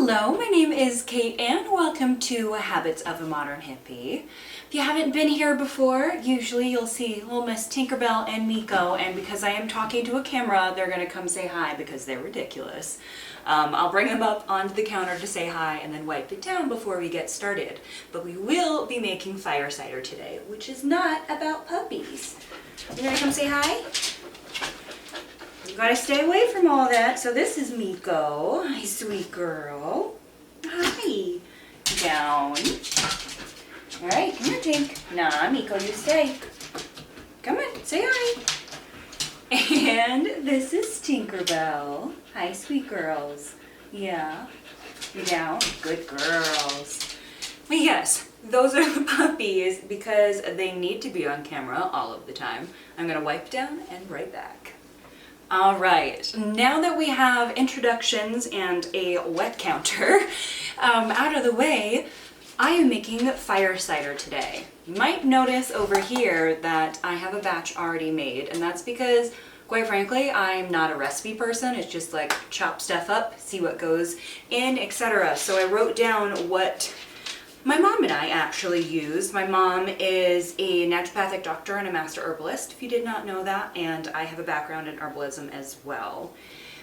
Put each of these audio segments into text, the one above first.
Hello, my name is Kate and welcome to Habits of a Modern Hippie. If you haven't been here before, usually you'll see little Miss Tinkerbell and Miko, and because I am talking to a camera, they're going to come say hi because they're ridiculous. I'll bring them up onto the counter to say hi and then wipe it down before we get started. But we will be making fire cider today, which is not about puppies. You gonna come say hi? You gotta stay away from all that. So this is Miko. Hi, sweet girl. Hi. Down. All right, come here, Tink. Nah, Miko, you stay. Come on, say hi. And this is Tinkerbell. Hi, sweet girls. Yeah. You down? Good girls. Well, yes, those are the puppies because they need to be on camera all of the time. I'm gonna wipe down and right back. All right, now that we have introductions and a wet counter out of the way, I am making fire cider today. You might notice over here that I have a batch already made, and that's because, quite frankly, I'm not a recipe person. It's just like chop stuff up, see what goes in, etc. So I wrote down what my mom and I actually used. My mom is a naturopathic doctor and a master herbalist, if you did not know that, and I have a background in herbalism as well.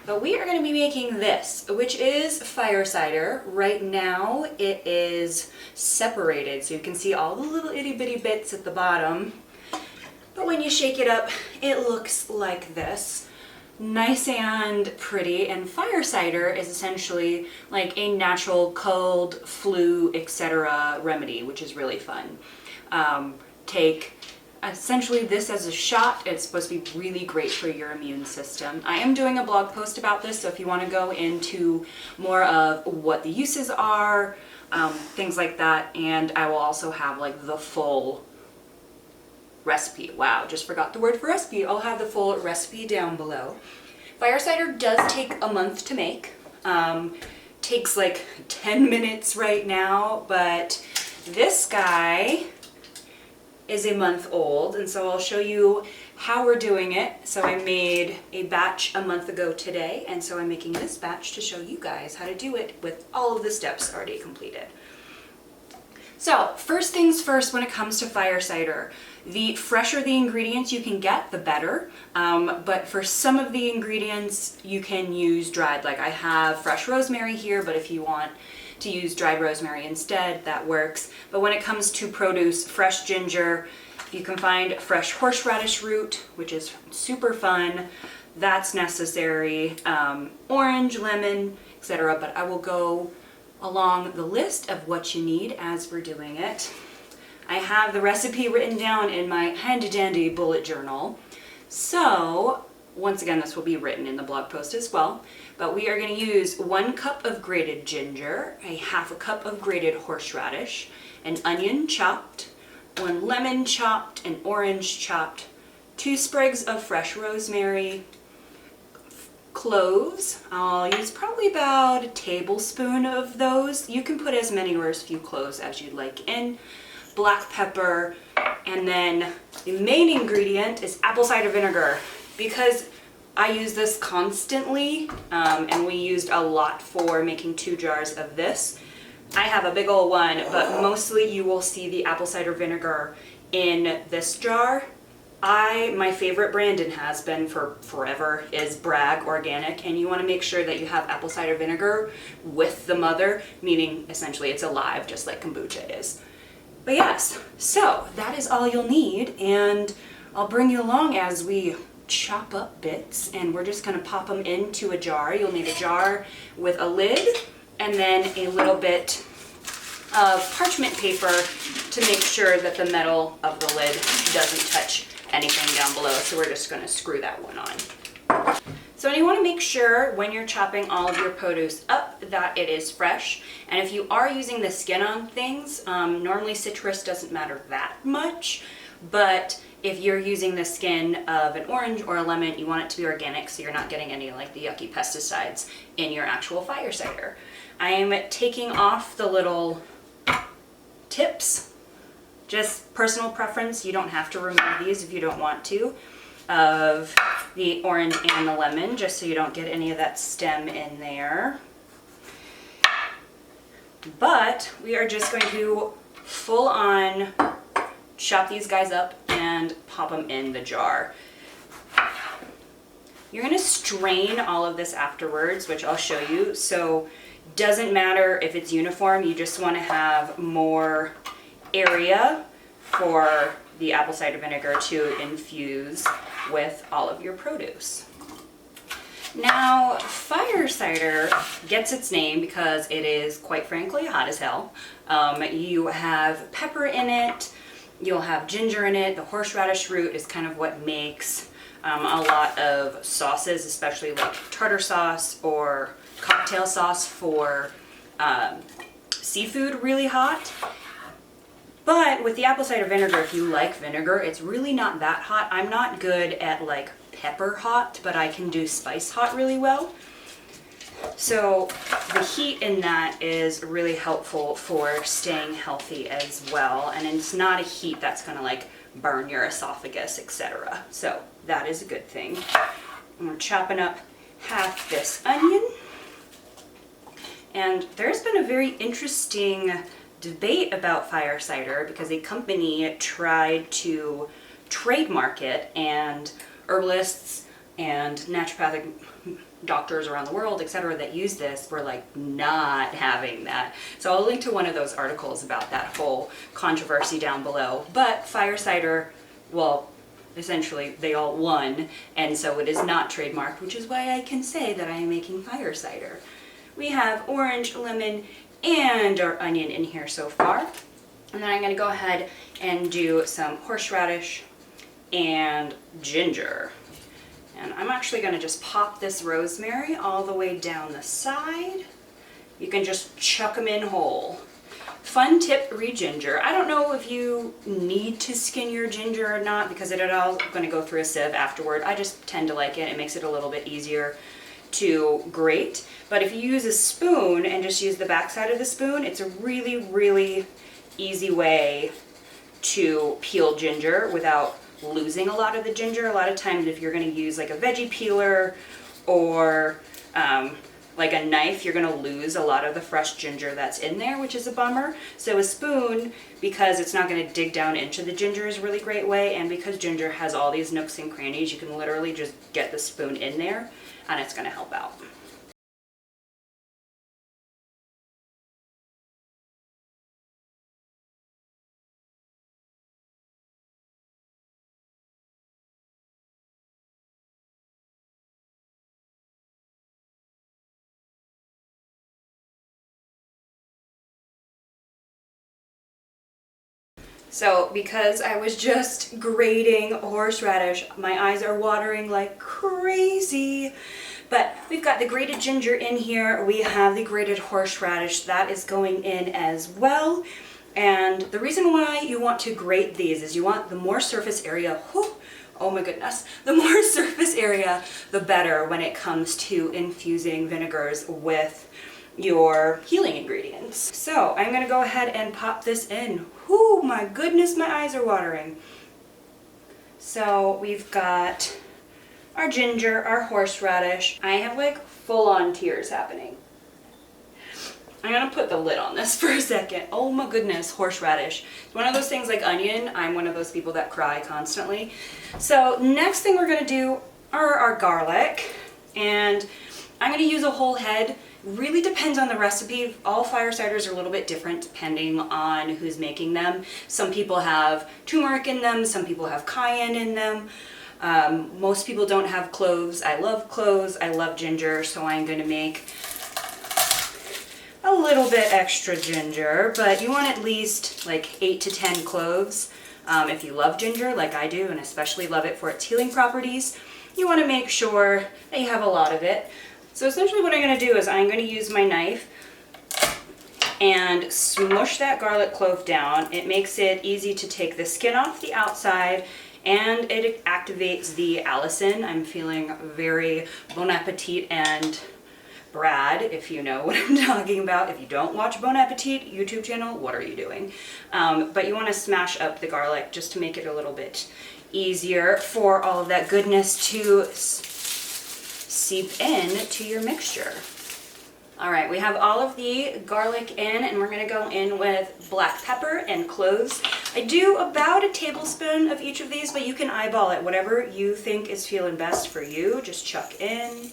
But we are going to be making this, which is fire cider. Right now it is separated, so you can see all the little itty bitty bits at the bottom. But when you shake it up, it looks like this. Nice and pretty, and fire cider is essentially like a natural cold, flu, etc. remedy, which is really fun. Take essentially this as a shot. It's supposed to be really great for your immune system. I am doing a blog post about this, so if you want to go into more of what the uses are, things like that, and I will also have like the full recipe. Wow, just forgot the word for recipe. I'll have the full recipe down below. Fire cider does take a month to make. Takes like 10 minutes right now, but this guy is a month old, and so I'll show you how we're doing it. So I made a batch a month ago today, and so I'm making this batch to show you guys how to do it with all of the steps already completed. So first things first, when it comes to fire cider, the fresher the ingredients you can get, the better. But for some of the ingredients, you can use dried. Like I have fresh rosemary here, but if you want to use dried rosemary instead, that works. But when it comes to produce, fresh ginger, you can find fresh horseradish root, which is super fun. That's necessary. Orange, lemon, etc. But I will go along the list of what you need as we're doing it. I have the recipe written down in my handy dandy bullet journal. So once again, this will be written in the blog post as well, but we are going to use 1 cup of grated ginger, a half a cup of grated horseradish, an onion chopped, 1 lemon chopped, an orange chopped, 2 sprigs of fresh rosemary, cloves. I'll use probably about a tablespoon of those. You can put as many or as few cloves as you'd like in. Black pepper, and then the main ingredient is apple cider vinegar. Because I use this constantly, and we used a lot for making 2 jars of this. I have a big old one, but mostly you will see the apple cider vinegar in this jar. My favorite brand, and has been for forever, is Bragg Organic, and you want to make sure that you have apple cider vinegar with the mother, meaning essentially it's alive, just like kombucha is. But yes, so that is all you'll need, and I'll bring you along as we chop up bits, and we're just going to pop them into a jar. You'll need a jar with a lid, and then a little bit of parchment paper to make sure that the metal of the lid doesn't touch anything down below, so we're just going to screw that one on. So you want to make sure when you're chopping all of your produce up that it is fresh, and if you are using the skin on things, normally citrus doesn't matter that much, but if you're using the skin of an orange or a lemon, you want it to be organic so you're not getting any like the yucky pesticides in your actual fire cider. I am taking off the little tips. Just personal preference, you don't have to remove these if you don't want to, of the orange and the lemon, just so you don't get any of that stem in there. But we are just going to full on chop these guys up and pop them in the jar. You're going to strain all of this afterwards, which I'll show you. So doesn't matter if it's uniform, you just want to have more area for the apple cider vinegar to infuse with all of your produce. Now, fire cider gets its name because it is, quite frankly, hot as hell. You have pepper in it, you'll have ginger in it. The horseradish root is kind of what makes a lot of sauces, especially like tartar sauce or cocktail sauce for seafood, really hot. But with the apple cider vinegar, if you like vinegar, it's really not that hot. I'm not good at like pepper hot, but I can do spice hot really well. So the heat in that is really helpful for staying healthy as well. And it's not a heat that's gonna like burn your esophagus, etc. So that is a good thing. And we're chopping up half this onion. And there's been a very interesting debate about fire cider because a company tried to trademark it, and herbalists and naturopathic doctors around the world, etc., that use this were like not having that. So I'll link to one of those articles about that whole controversy down below. But fire cider, well, essentially they all won, and so it is not trademarked, which is why I can say that I am making fire cider. We have orange, lemon, and our onion in here so far. And then I'm going to go ahead and do some horseradish and ginger. And I'm actually going to just pop this rosemary all the way down the side. You can just chuck them in whole. Fun tip, re-ginger. I don't know if you need to skin your ginger or not because it is all going to go through a sieve afterward. I just tend to like it. It makes it a little bit easier to grate. But if you use a spoon and just use the back side of the spoon, it's a really, really easy way to peel ginger without losing a lot of the ginger. A lot of times if you're going to use like a veggie peeler or like a knife, you're going to lose a lot of the fresh ginger that's in there, which is a bummer. So a spoon, because it's not going to dig down into the ginger, is a really great way. And because ginger has all these nooks and crannies, you can literally just get the spoon in there and it's going to help out. So because I was just grating horseradish, my eyes are watering like crazy. But we've got the grated ginger in here. We have the grated horseradish that is going in as well. And the reason why you want to grate these is you want the more surface area, whew, oh my goodness, the more surface area, the better when it comes to infusing vinegars with your healing ingredients. So I'm going to go ahead and pop this in. Oh my goodness, my eyes are watering. So we've got our ginger, our horseradish. I have like full-on tears happening. I'm going to put the lid on this for a second. Oh my goodness, horseradish. It's one of those things like onion. I'm one of those people that cry constantly. So next thing we're going to do are our garlic. And I'm going to use a whole head. Really depends on the recipe. All fire ciders are a little bit different depending on who's making them. Some people have turmeric in them, some people have cayenne in them. Most people don't have cloves. I love cloves, I love ginger, so I'm going to make a little bit extra ginger, but you want at least like 8 to 10 cloves. If you love ginger like I do, and especially love it for its healing properties, you want to make sure that you have a lot of it. So essentially what I'm going to do is I'm going to use my knife and smush that garlic clove down. It makes it easy to take the skin off the outside, and it activates the allicin. I'm feeling very Bon Appetit and Brad, if you know what I'm talking about. If you don't watch Bon Appetit YouTube channel, what are you doing? But you want to smash up the garlic just to make it a little bit easier for all of that goodness to seep in to your mixture. All right, we have all of the garlic in, and we're gonna go in with black pepper and cloves. I do about a tablespoon of each of these, but you can eyeball it. Whatever you think is feeling best for you, just chuck in.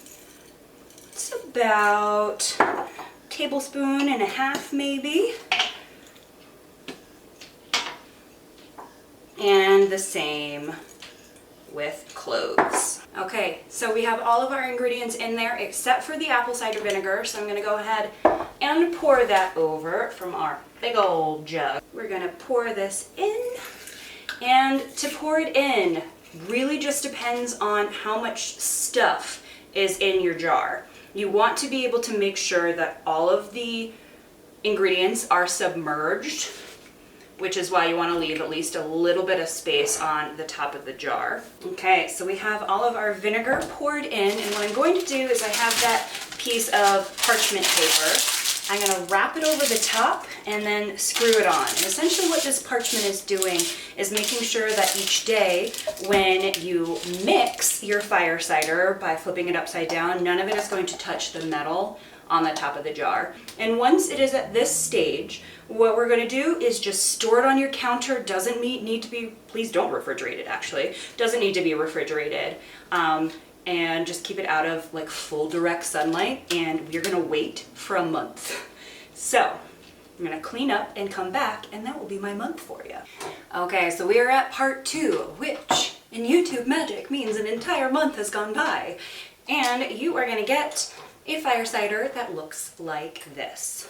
It's about a tablespoon and a half maybe. And the same with cloves. Okay, so we have all of our ingredients in there except for the apple cider vinegar. So I'm gonna go ahead and pour that over from our big old jug. We're gonna pour this in, and to pour it in really just depends on how much stuff is in your jar. You want to be able to make sure that all of the ingredients are submerged, which is why you want to leave at least a little bit of space on the top of the jar. Okay, so we have all of our vinegar poured in, and what I'm going to do is I have that piece of parchment paper. I'm going to wrap it over the top and then screw it on. And essentially what this parchment is doing is making sure that each day when you mix your fire cider by flipping it upside down, none of it is going to touch the metal on the top of the jar. And once it is at this stage, what we're going to do is just store it on your counter. Doesn't need to be, please don't refrigerate it actually. Doesn't need to be refrigerated. And just keep it out of like full direct sunlight, and we're going to wait for a month. So I'm going to clean up and come back, and that will be my month for you. Okay, so we are at part 2, which in YouTube magic means an entire month has gone by. And you are going to get a fire cider that looks like this.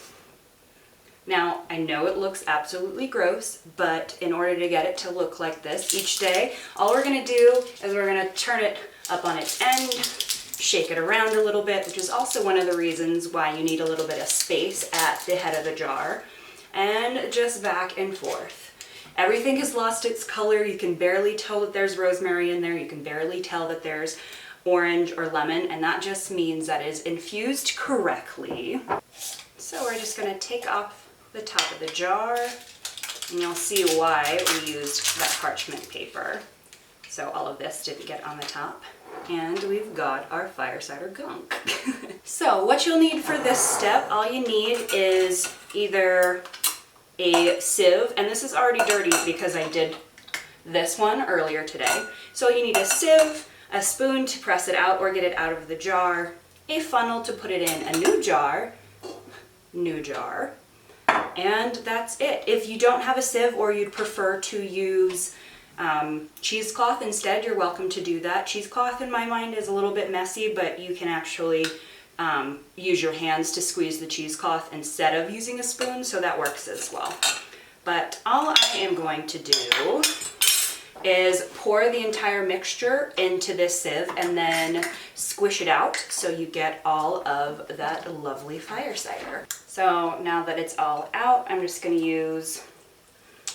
Now, I know it looks absolutely gross, but in order to get it to look like this each day, all we're going to do is we're going to turn it up on its end, shake it around a little bit, which is also one of the reasons why you need a little bit of space at the head of the jar, and just back and forth. Everything has lost its color. You can barely tell that there's rosemary in there. You can barely tell that there's orange or lemon, and that just means that it is infused correctly. So we're just going to take off the top of the jar, and you'll see why we used that parchment paper. So all of this didn't get on the top, and we've got our fire cider gunk. So what you'll need for this step, all you need is either a sieve, and this is already dirty because I did this one earlier today. So you need a sieve, a spoon to press it out or get it out of the jar, a funnel to put it in a new jar, and that's it. If you don't have a sieve or you'd prefer to use cheesecloth instead, you're welcome to do that. Cheesecloth in my mind is a little bit messy, but you can actually use your hands to squeeze the cheesecloth instead of using a spoon, so that works as well. But all I am going to do is pour the entire mixture into this sieve and then squish it out so you get all of that lovely fire cider. So now that it's all out, I'm just going to use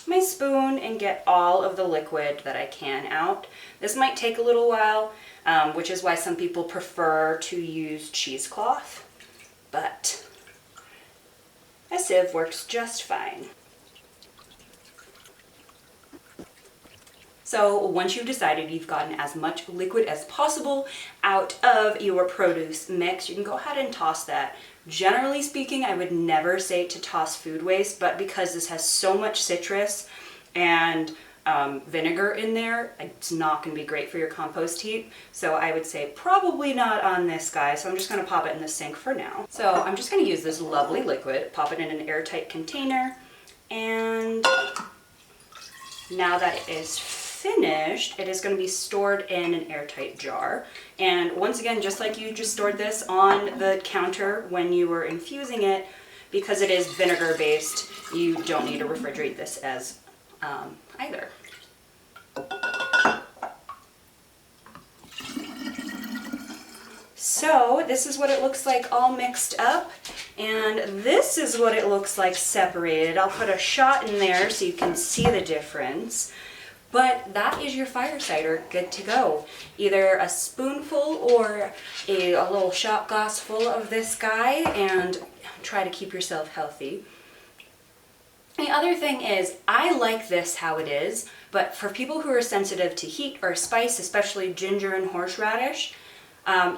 my spoon and get all of the liquid that I can out. This might take a little while, which is why some people prefer to use cheesecloth, but a sieve works just fine. So once you've decided you've gotten as much liquid as possible out of your produce mix, you can go ahead and toss that. Generally speaking, I would never say to toss food waste, but because this has so much citrus and vinegar in there, it's not going to be great for your compost heap. So I would say probably not on this guy. So I'm just going to pop it in the sink for now. So I'm just going to use this lovely liquid, pop it in an airtight container, and now that it is finished, it is going to be stored in an airtight jar. And once again, just like you just stored this on the counter when you were infusing it, because it is vinegar based, you don't need to refrigerate this as either. So this is what it looks like all mixed up, and this is what it looks like separated. I'll put a shot in there so you can see the difference. But that is your fire cider good to go. Either a spoonful or a little shot glass full of this guy, and try to keep yourself healthy. The other thing is, I like this how it is, but for people who are sensitive to heat or spice, especially ginger and horseradish,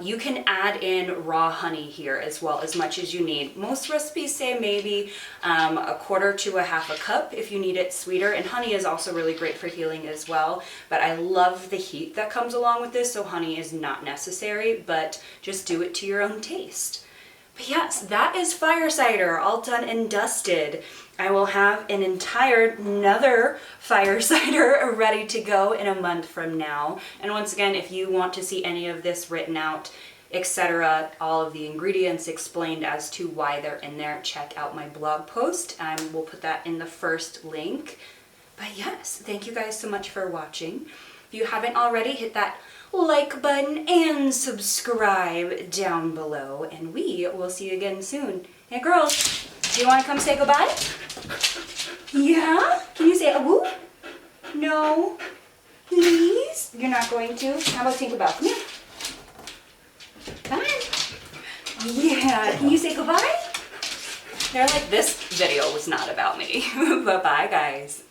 You can add in raw honey here as well, as much as you need. Most recipes say maybe a quarter to a half a cup if you need it sweeter, and honey is also really great for healing as well. But I love the heat that comes along with this, so honey is not necessary, but just do it to your own taste. But yes, that is fire cider all done and dusted. I will have an entire another fire cider ready to go in a month from now. And once again, if you want to see any of this written out, etc., all of the ingredients explained as to why they're in there, check out my blog post. We'll put that in the first link. But yes, thank you guys so much for watching. If you haven't already, hit that like button and subscribe down below, and we will see you again soon. Hey girls, do you want to come say goodbye? Yeah? Can you say a woo? No? Please? You're not going to? How about Tinkerbell? Come here. Come on. Yeah, can you say goodbye? They're like, this video was not about me. Bye-bye, guys.